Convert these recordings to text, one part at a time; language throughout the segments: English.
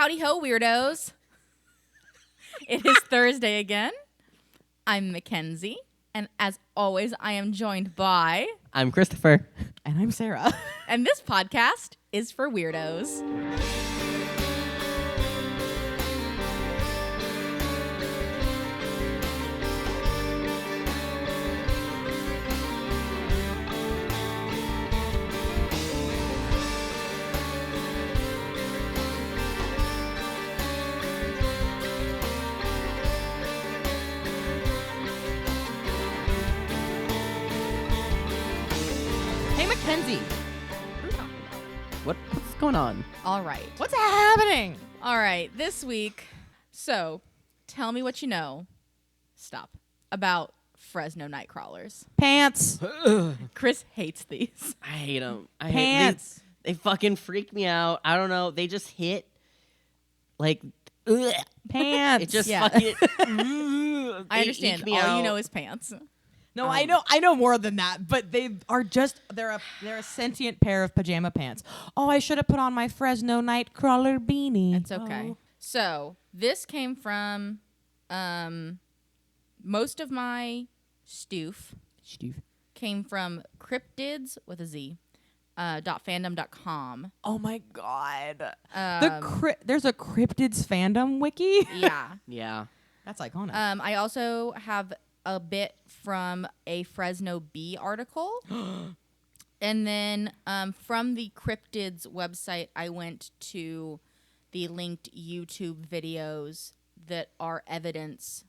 Howdy ho, weirdos. It is Thursday again. I'm Mackenzie, and as always, I am joined by... I'm Christopher. And I'm Sarah. And this podcast is for weirdos. Hey, Mackenzie. What's going on? All right. What's happening? All right. This week, so tell me what you know. Stop. About Fresno Nightcrawlers. Pants. Chris hates these. I hate them. Pants. They fucking freak me out. I don't know. They just hit like ugh. Pants. It just Yeah. fucking. I understand. Eke me All out. you know is pants. No, I know more than that, but they're a sentient pair of pajama pants. Oh, I should have put on my Fresno Nightcrawler beanie. It's okay. Oh. So this came from most of my stoof came from cryptids with a Z. .fandom.com. Oh my god. Um, There's a cryptids fandom wiki. yeah. Yeah. That's iconic. I also have a bit from a Fresno Bee article. And then from the cryptids website, I went to the linked YouTube videos that are evidence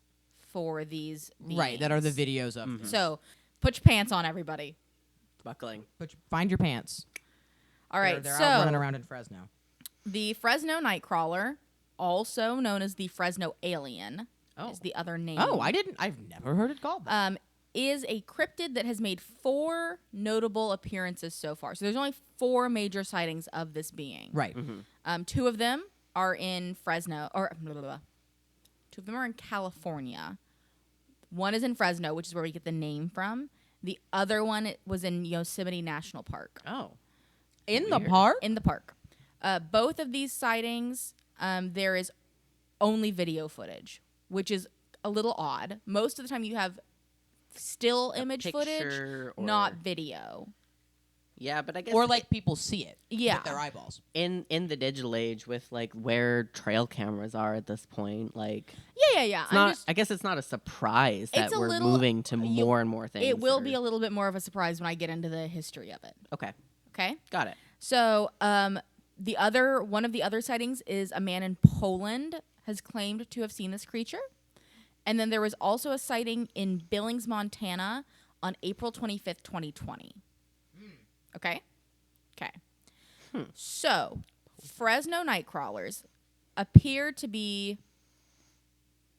for these beings. Right, that are the videos of. Mm-hmm. So put your pants on, everybody. Buckling. But find your pants. All right, They're so out running around in Fresno. the Fresno Nightcrawler, also known as the Fresno Alien, Oh. is the other name. Oh, I've never heard it called that. Is a cryptid that has made 4 notable appearances so far. So there's only 4 major sightings of this being. Right. Mm-hmm. 2 of them are in Fresno, or blah, blah, blah. 2 of them are in California. One is in Fresno, which is where we get the name from. The other one was in Yosemite National Park. Oh. In the Weird. park? In the park. Both of these sightings, there is only video footage, which is a little odd. Most of the time you have still image footage, picture or- not video. Yeah, but I guess Or like people see it Yeah. with their eyeballs. in the digital age with like where trail cameras are at this point, like Yeah. it's not. I guess it's not a surprise that It's a we're little- moving to more and more things. It will or- be a little bit more of a surprise when I get into the history of it. Okay, Okay? got it. So, one of the other sightings is a man in Poland has claimed to have seen this creature. And then there was also a sighting in Billings, Montana on April 25th, 2020. Okay? Okay. So, Fresno Nightcrawlers appear to be,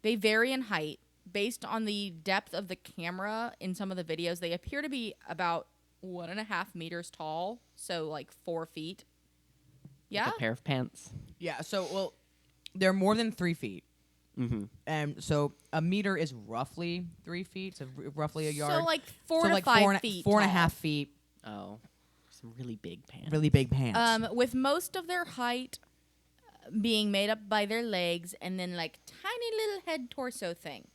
they vary in height. Based on the depth of the camera in some of the videos, they appear to be about 1.5 meters tall. So, like 4 feet. Yeah? Like a pair of pants. Yeah, so, they're more than 3 feet. Mm-hmm. And so a meter is roughly 3 feet, so roughly a yard. So, like 4 to like 5 feet. 4.5 tall. feet, Oh, some really big pants. really big pants. With most of their height being made up by their legs and then like tiny little head torso thing.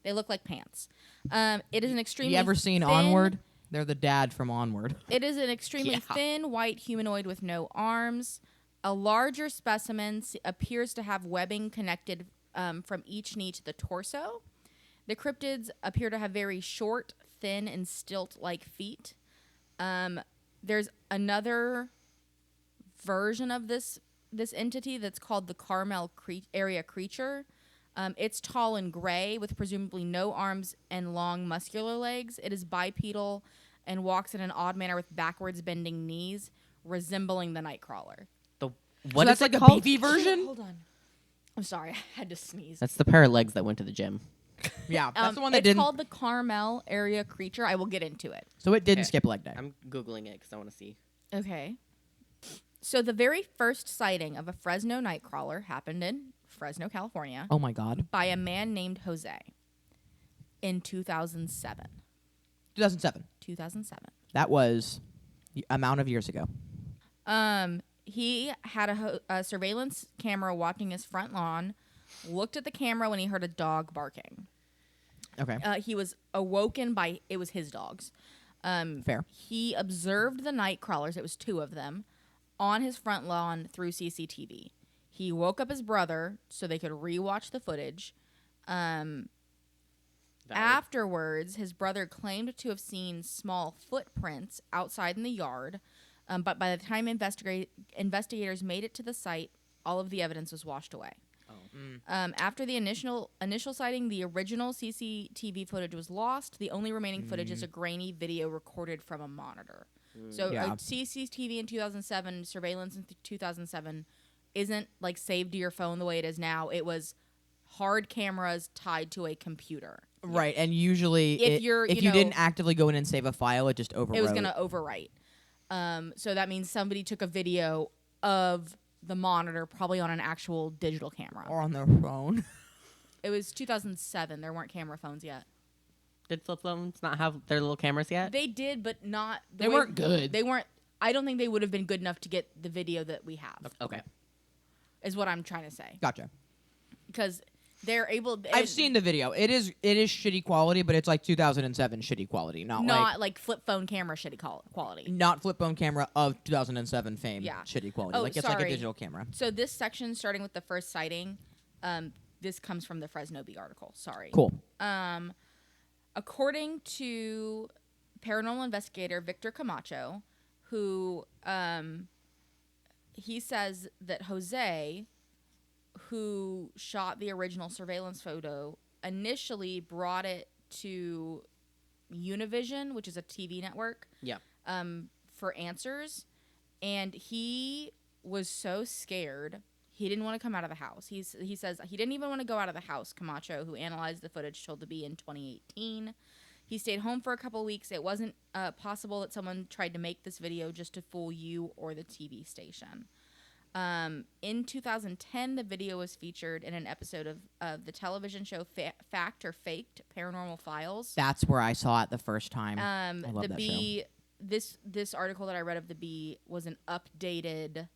They look like pants. It is an extremely you ever seen thin, Onward? They're the dad from Onward. It is an extremely Yeah. thin white humanoid with no arms. A larger specimen appears to have webbing connected from each knee to the torso. The cryptids appear to have very short, thin, and stilt-like feet. There's another version of this entity that's called the Carmel area creature. It's tall and gray with presumably no arms and long muscular legs. It is bipedal and walks in an odd manner with backwards bending knees, resembling the Nightcrawler. What so is that's like it a called? beefy version? Hold on. I'm sorry, I had to sneeze. That's the pair of legs that went to the gym. Yeah, that's the one that it's didn't. called the Carmel area creature. I will get into it. So it didn't Okay. skip leg day. I'm googling it because I want to see. Okay. So the very first sighting of a Fresno Nightcrawler happened in Fresno, California, Oh my god. by a man named Jose in 2007. 2007. 2007. That was the amount of years ago. he had a surveillance camera watching his front lawn, looked at the camera when he heard a dog barking. Okay. He was awoken by, it was his dogs. Fair. He observed the Nightcrawlers, it was 2 of them, on his front lawn through CCTV. He woke up his brother so they could rewatch the footage. Afterwards, his brother claimed to have seen small footprints outside in the yard, but by the time investigators made it to the site, all of the evidence was washed away. After the initial sighting, the original CCTV footage was lost. The only remaining footage is a grainy video recorded from a monitor. So CCTV in 2007, surveillance in 2007, isn't like saved to your phone the way it is now. It was hard cameras tied to a computer. Right, and usually if you didn't actively go in and save a file, it just overwrote. It was going to overwrite. So that means somebody took a video of the monitor, probably on an actual digital camera. Or on their phone. It was 2007. There weren't camera phones yet. Did flip phones not have their little cameras yet? They did, but not... They weren't good. They weren't... I don't think they would have been good enough to get the video that we have. Okay. Is what I'm trying to say. Gotcha. Because they're able... I've seen the video. It is shitty quality, but it's like 2007 shitty quality. Not like flip phone camera shitty quality. Not flip phone camera of 2007 fame. Yeah. Shitty quality. Oh, like it's like a digital camera. So this section, starting with the first sighting, this comes from the Fresno Bee article. Sorry. Cool. According to paranormal investigator Victor Camacho, who he says that Jose, who shot the original surveillance photo, initially brought it to Univision, which is a TV network, for answers, and he was so scared he didn't want to come out of the house. He says he didn't even want to go out of the house. Camacho, who analyzed the footage, told the Bee in 2018. He stayed home for a couple of weeks. It wasn't possible that someone tried to make this video just to fool you or the TV station. In 2010, the video was featured in an episode of the television show Fact or Faked Paranormal Files. That's where I saw it the first time. I love the that Bee, show. This article that I read of the Bee was an updated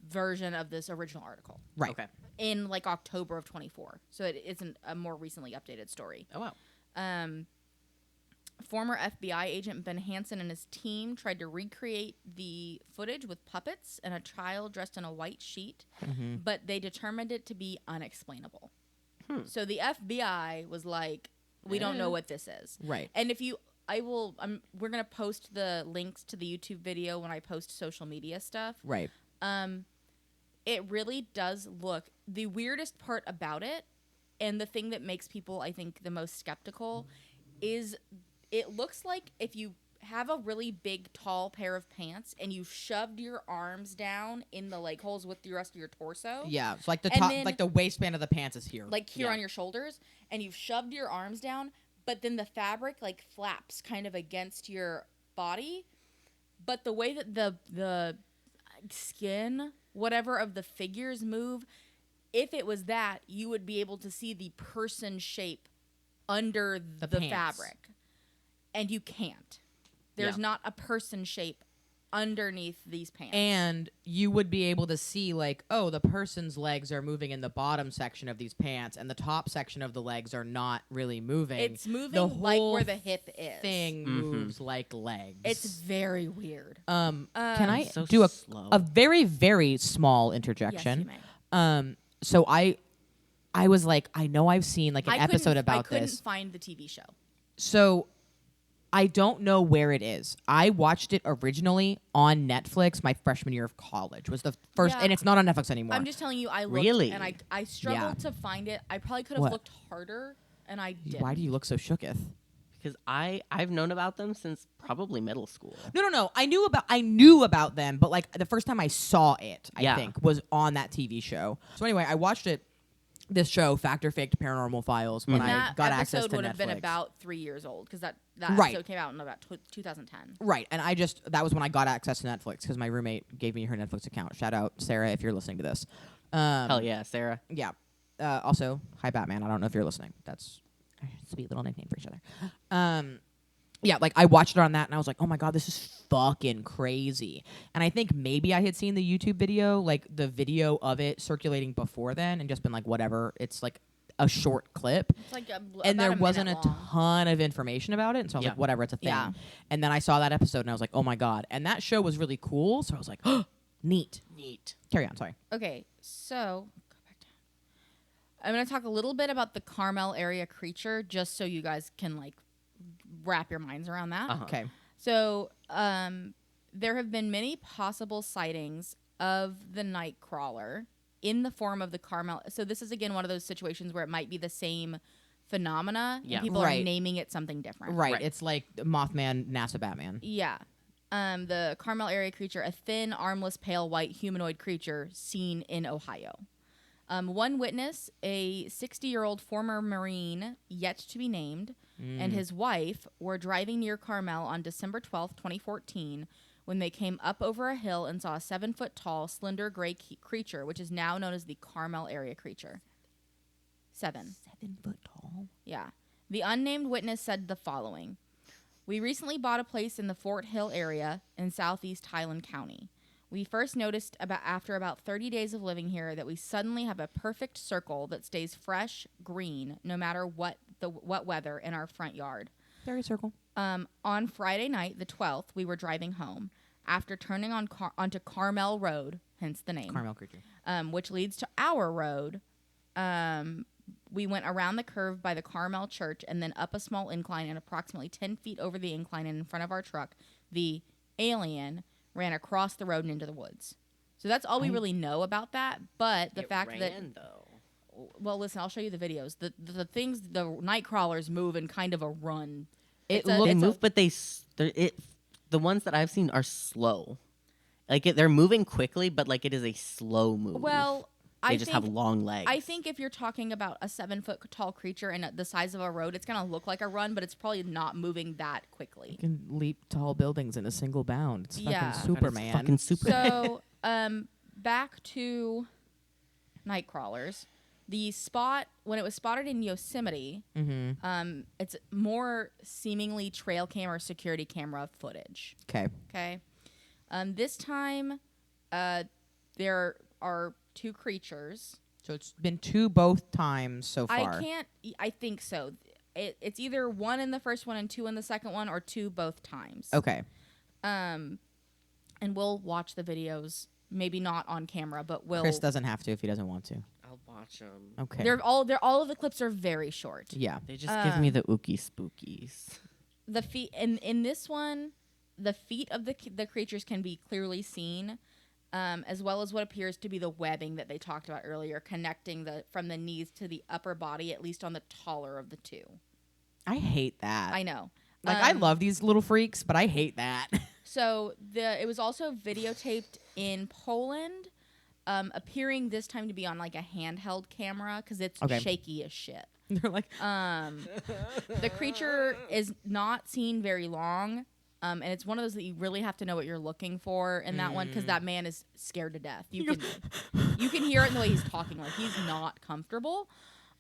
version of this original article. Right. Okay. In like October of 24. So it isn't a more recently updated story. Oh, wow. Former FBI agent Ben Hansen and his team tried to recreate the footage with puppets and a child dressed in a white sheet, but they determined it to be unexplainable. So the FBI was like, we don't know what this is. Right. And we're going to post the links to the YouTube video when I post social media stuff. Right. It really does look, the weirdest part about it, and the thing that makes people, I think, the most skeptical, is it looks like if you have a really big, tall pair of pants and you shoved your arms down in the leg holes with the rest of your torso. Yeah, it's like the And top, then- like the waistband of the pants is here. Like here on your shoulders, and you've shoved your arms down, but then the fabric like flaps kind of against your body. But the way that the skin, whatever of the figures move, if it was that, you would be able to see the person shape under the pants. fabric. And you can't. There's not a person shape underneath these pants. And you would be able to see, like, oh, the person's legs are moving in the bottom section of these pants, and the top section of the legs are not really moving. It's moving the like whole where the hip is. thing moves like legs. It's very weird. Can I so do slow. a very, very small Yes, interjection? you may. So I was like, I know I've seen like an episode about I couldn't this. find the TV show. So I don't know where it is. I watched it originally on Netflix my freshman year of college. Was the first, Yeah. and it's not on Netflix anymore. I'm just telling you, I looked Really? and I struggled to find it. I probably could have What? looked harder, and I didn't. Why do you look so shooketh? Because I've known about them since probably middle school. No. I knew about them, but like the first time I saw it, I think, was on that TV show. So anyway, I watched it. This show, Fact or Faked Paranormal Files, when And I that got access episode to would Netflix. have been about 3 years old because that Right. episode came out in about 2010. Right, and that was when I got access to Netflix because my roommate gave me her Netflix account. Shout out Sarah if you're listening to this. Hell yeah, Sarah. Yeah. Also, hi Batman. I don't know if you're listening. That's a sweet little nickname for each other. yeah, like I watched it on that and I was like, oh my God, this is fucking crazy. And I think maybe I had seen the YouTube video, like the video of it circulating before then, and just been like, whatever. It's like a short clip. It's like and there wasn't a minute long. ton of information about it. And so I was like, whatever, it's a thing. Yeah. And then I saw that episode and I was like, oh my God. And that show was really cool. So I was like, oh, neat. Carry on, sorry. Okay, so go back down. I'm going to talk a little bit about the Carmel area creature, just so you guys can like wrap your minds around that. Okay. So there have been many possible sightings of the Nightcrawler in the form of the Carmel. So this is, again, one of those situations where it might be the same phenomena. Yeah. And people Right. are naming it something different. Right. Right. It's like Mothman, NASA, Batman. Yeah. The Carmel area creature, a thin, armless, pale white humanoid creature seen in Ohio. One witness, a 60-year-old former Marine, yet to be named, and his wife were driving near Carmel on December 12th, 2014, when they came up over a hill and saw a 7-foot-tall, slender gray creature, which is now known as the Carmel area creature. 7. 7 foot tall. Yeah. The unnamed witness said the following. We recently bought a place in the Fort Hill area in southeast Highland County. We first noticed after about 30 days of living here that we suddenly have a perfect circle that stays fresh, green, no matter what weather in our front yard. Fairy circle. On Friday night, the 12th, we were driving home. After turning onto Carmel Road, hence the name, Carmel creature. which leads to our road, we went around the curve by the Carmel Church and then up a small incline, and approximately 10 feet over the incline and in front of our truck, the alien ran across the road and into the woods. So that's all we really know about that. But the fact that, well, listen, I'll show you the videos. The things, the Nightcrawlers move in kind of a run. They move, but the ones that I've seen are slow. Like they're moving quickly, but like it is a slow move. Well, they just have long legs. I think if you're talking about a 7-foot-tall creature and the size of a road, it's gonna look like a run, but it's probably not moving that quickly. You can leap tall buildings in a single bound. It's Yeah. fucking Superman. Fucking Superman. So, back to Nightcrawlers. The spot, when it was spotted in Yosemite, it's more seemingly trail cam or security camera footage. Okay. Okay. This time, there are 2 creatures. So it's been 2 both times so far. I think so. It's either 1 in the first one and 2 in the second one, or 2 both times. Okay. And we'll watch the videos. Maybe not on camera, but we'll. Chris doesn't have to if he doesn't want to. I'll watch them. Okay. All of the clips are very short. Yeah. They just give me the ookie spookies. The feet in this one, the feet of the creatures can be clearly seen, as well as what appears to be the webbing that they talked about earlier, connecting from the knees to the upper body, at least on the taller of the 2. I hate that. I know. Like I love these little freaks, but I hate that. So it was also videotaped in Poland, appearing this time to be on like a handheld camera because it's shaky as shit. They're like, the creature is not seen very long, and it's one of those that you really have to know what you're looking for in that one because that man is scared to death. You can hear it in the way he's talking, like he's not comfortable.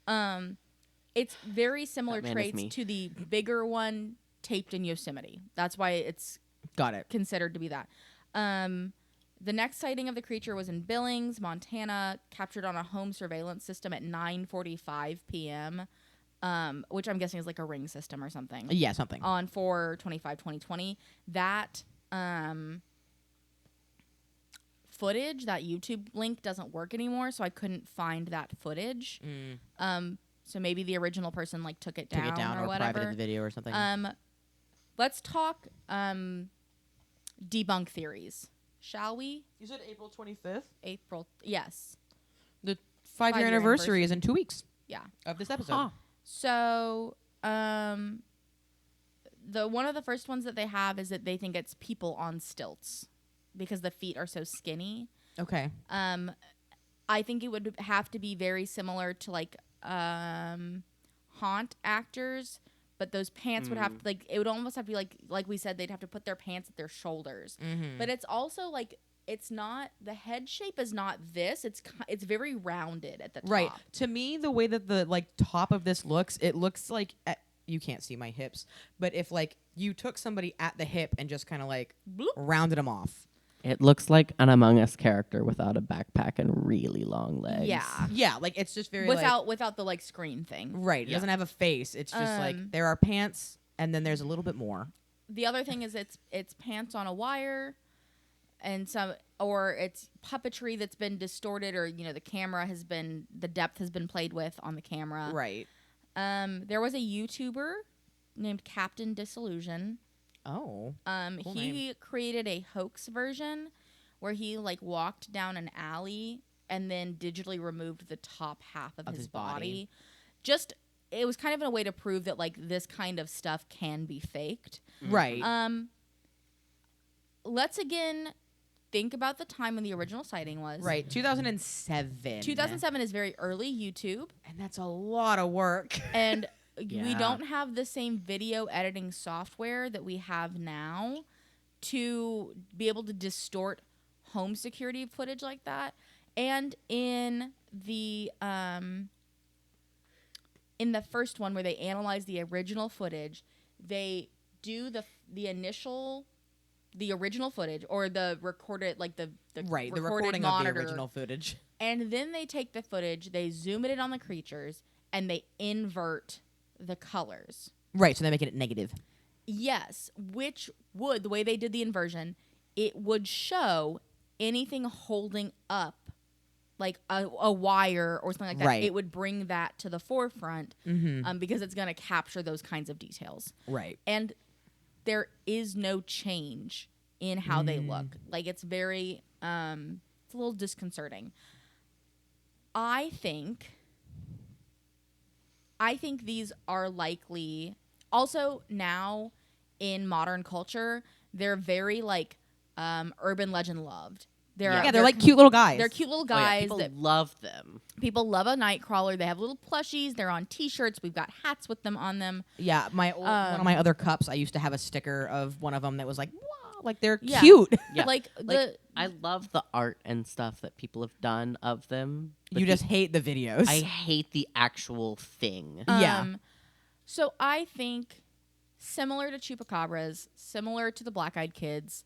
It's very similar traits to the bigger one taped in Yosemite. That's why it's got it. Considered to be that. The next sighting of the creature was in Billings, Montana, captured on a home surveillance system at 9:45 p.m., which I'm guessing is like a ring system or something. Yeah, something. On 4/25/2020. That footage, that YouTube link doesn't work anymore, so I couldn't find that footage. So maybe the original person like took it down or whatever. Privated the video or something. Let's talk debunk theories, shall we? You said April 25th? April, yes. The 5-year anniversary is in 2 weeks. Yeah. Of this episode. So, one of the first ones that they have is that they think it's people on stilts because the feet are so skinny. Okay. I think it would have to be very similar to like haunt actors, but those pants would have to, like, it would almost have to be like we said, they'd have to put their pants at their shoulders. But it's also like, it's not, the head shape is not this. It's very rounded at the top. Right. To me, the way that the like top of this looks, it looks like you can't see my hips, but if like you took somebody at the hip and just kind of like Bloop. rounded them off. It looks like an Among Us character without a backpack and really long legs. Yeah. Yeah, like it's just very Without the like screen thing. right. It Yeah. doesn't have a face. It's just like there are pants and then there's a little bit more. The other thing is it's pants on a wire, and it's puppetry that's been distorted, or the depth has been played with on the camera. Right. There was a YouTuber named Captain Disillusion. Oh. Cool He name. created a hoax version where he like walked down an alley and then digitally removed the top half of his body. It was kind of a way to prove that like this kind of stuff can be faked. Right. Let's again think about the time when the original sighting was. Right. 2007. 2007 is very early YouTube, And that's a lot of work. and we Yeah. don't have the same video editing software that we have now to be able to distort home security footage like that. And in the first one where they analyze the original footage, they do the original footage, or the recorded, like the Right. The recorded recording monitor, of the original footage. and then they take the footage, they zoom it in on the creatures, and they invert the colors. Right. So they're making it negative. Yes, which would, the way they did the inversion, it would show anything holding up like a wire or something like that. Right. It would bring that to the forefront Mm-hmm. because it's going to capture those kinds of details. Right. And there is no change in how they look. Like, it's very, it's a little disconcerting. I think these are likely, also now in modern culture, they're very like urban legend loved. Yeah, they're like cute little guys. They're cute little Oh, yeah, guys people that love them. people love a Nightcrawler. They have little plushies. They're on T-shirts. We've got hats with them on them. Yeah, one of my other cups, I used to have a sticker of one of them that was like, wow, like they're Yeah. cute. Yeah. Like I love the art and stuff that people have done of them. but You just hate the videos. I hate the actual thing. Yeah. So I think similar to Chupacabras, similar to the Black-Eyed Kids,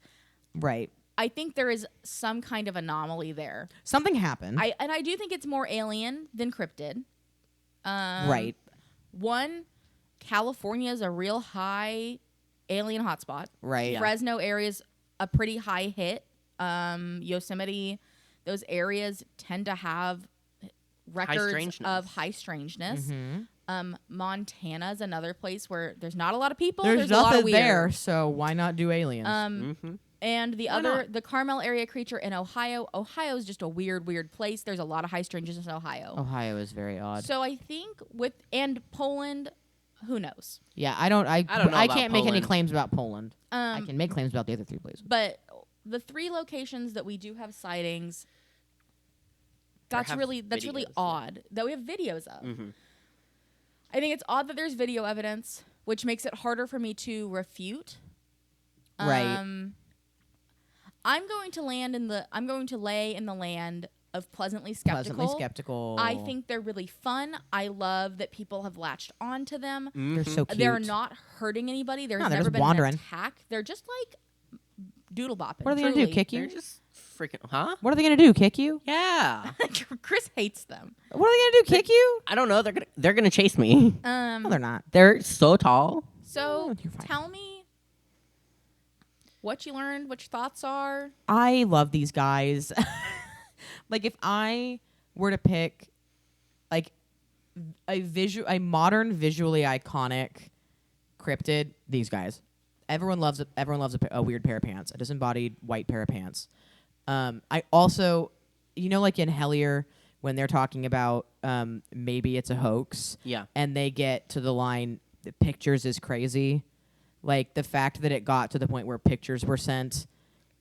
Right. I think there is some kind of anomaly there. Something happened. I do think it's more alien than cryptid. Right. One, California is a real high alien hotspot. Right. Yeah. Fresno area is a pretty high hit. Yosemite, those areas tend to have records strangeness. of high strangeness. Mm-hmm. Montana is another place where there's not a lot of people. There's a lot of nothing weird. there, so why not do aliens? Mm-hmm. And Why not? the Carmel area creature in Ohio. Ohio is just a weird place. There's a lot of high strangeness in Ohio. Ohio is very odd. So I think and Poland, who knows? Yeah, I don't know I about can't make any Poland. claims about Poland. I can make claims about the other three places. But the 3 locations that we do have sightings, that's have really videos, yeah. odd that we have videos of. Mm-hmm. I think it's odd that there's video evidence, which makes it harder for me to refute. Right. I'm going to lay in the land of pleasantly skeptical. Pleasantly skeptical. I think they're really fun. I love that people have latched onto them. they're so cute. They're not hurting anybody. There's No, they're never just been wandering. an attack. They're just like doodle bopping. What are they gonna do? truly. Kick They're you? just freaking, huh? What are they gonna do? Kick you? Yeah. Chris hates them. What are they gonna do? Kick you? I don't know. They're gonna chase me. No, they're not. They're so tall. So Oh, you're fine. tell me what you learned, what your thoughts are. I love these guys. Like if I were to pick like a modern visually iconic cryptid, these guys. Everyone loves a weird pair of pants, a disembodied white pair of pants. I also, like in Hellier when they're talking about maybe it's a hoax. Yeah. And they get to the line, the pictures is crazy. Like the fact that it got to the point where pictures were sent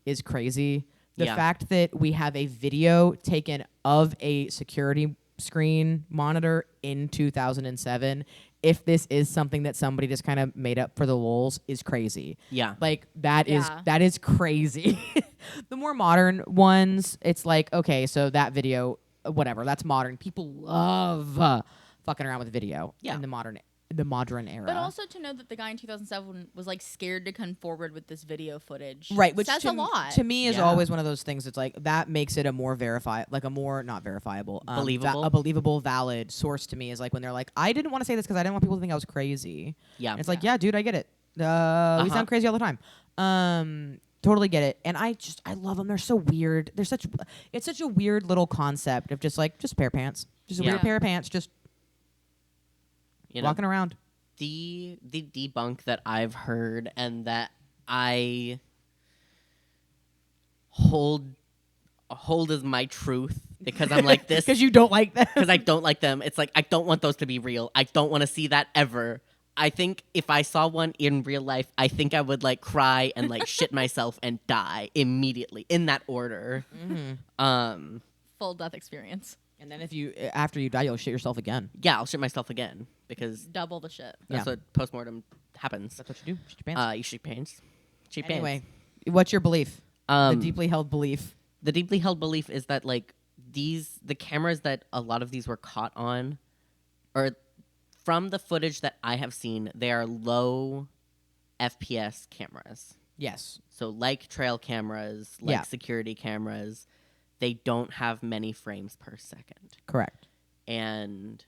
is crazy. The Yeah. fact that we have a video taken of a security screen monitor in 2007, if this is something that somebody just kind of made up for the lulz, is crazy. Yeah. Like that Yeah. is crazy. The more modern ones, it's like, okay, so that video, whatever, that's modern. People love fucking around with video Yeah. in the modern the modern era. But also to know that the guy in 2007 was like scared to come forward with this video footage, right, which says to, a lot. to me is Yeah. always one of those things. It's like that makes it a more not verifiable, Believable? a believable, valid source to me is like when they're like, I didn't want to say this because I didn't want people to think I was crazy. Yeah. And it's like, yeah, dude, I get it. We sound crazy all the time. Totally get it. And I love them. They're so weird. It's such a weird little concept of just a pair of pants, just a Yeah. weird pair of pants, just You know, walking around. the debunk that I've heard and that I hold as my truth because I'm like this Because you don't like them. because I don't like them. It's like I don't want those to be real. I don't want to see that ever. I think if I saw one in real life, I think I would like cry and like shit myself and die immediately in that order. Mm-hmm. Full death experience. And then after you die, you'll shit yourself again. Yeah, I'll shit myself again because Double the shit. that's Yeah. what postmortem happens. That's what you do. Shit your pants. You shit pants. Shit Anyway, pants. what's your belief? The Um, deeply held belief. the deeply held belief is that like the cameras that a lot of these were caught on, or from the footage that I have seen, they are low FPS cameras. Yes. So like trail cameras, like Yeah. security cameras, they don't have many frames per second. Correct. And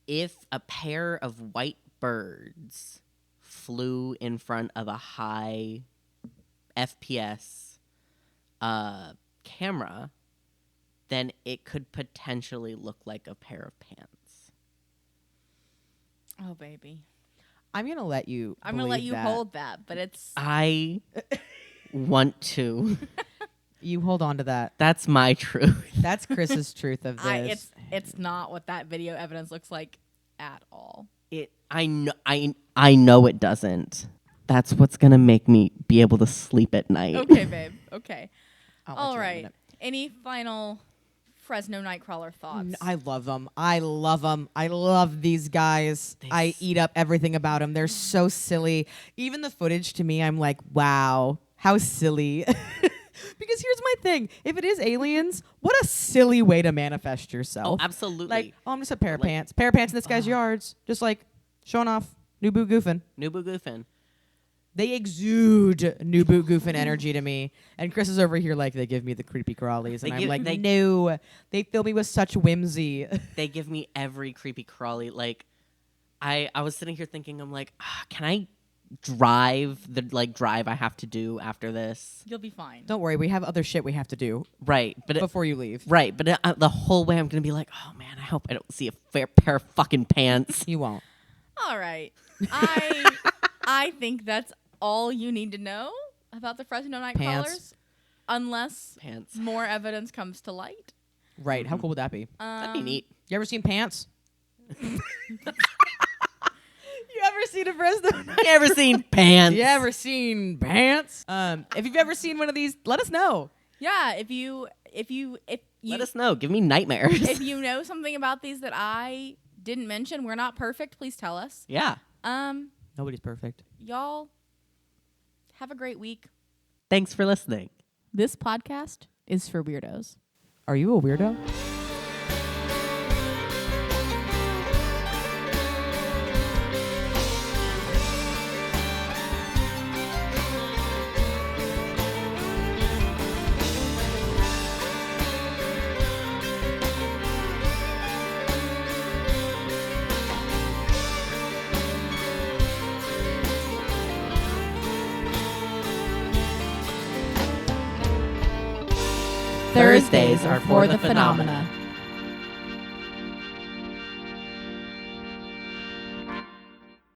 if a pair of white birds flew in front of a high FPS camera, then it could potentially look like a pair of pants. Oh baby. I'm gonna let you. I'm gonna let believe you that. hold that, but it's I want to. You hold on to that. That's my truth. That's Chris's truth of this. it's not what that video evidence looks like at all. I know it doesn't. That's what's gonna make me be able to sleep at night. Okay, babe. Okay. I'll let All you have right. it. Any final Fresno Nightcrawler thoughts? I love them. I love these guys. I eat up everything about them. They're so silly. Even the footage to me, I'm like, wow, how silly. Because here's my thing. If it is aliens, what a silly way to manifest yourself. Oh, absolutely. Like, I'm just a pair of Like, pants. Pair of pants in this guy's yards. Just like showing off. New boo goofing. Nubu Goofin. They exude new boot goofing energy to me. And Chris is over here like, they give me the creepy crawlies. And I'm like, no. They fill me with such whimsy. They give me every creepy crawly. Like, I was sitting here thinking, I'm like, can I drive the drive I have to do after this? You'll be fine. Don't worry. We have other shit we have to do Right, but before you leave. right, but the whole way I'm gonna be like, oh man, I hope I don't see a fair pair of fucking pants. You won't. All right. I think that's all you need to know about the Fresno Nightcrawlers, Pants. unless Pants. more evidence comes to light. Right. How cool would that be? That'd be neat. You ever seen pants? You ever seen a Fresno Night? You ever seen pants? You ever seen pants? If you've ever seen one of these, let us know. Yeah, if you Let us know. Give me nightmares. if you know something about these that I didn't mention, we're not perfect. Please tell us. Yeah. Nobody's perfect. Y'all have a great week. Thanks for listening. This podcast is for weirdos. Are you a weirdo? Thursdays are for the phenomena.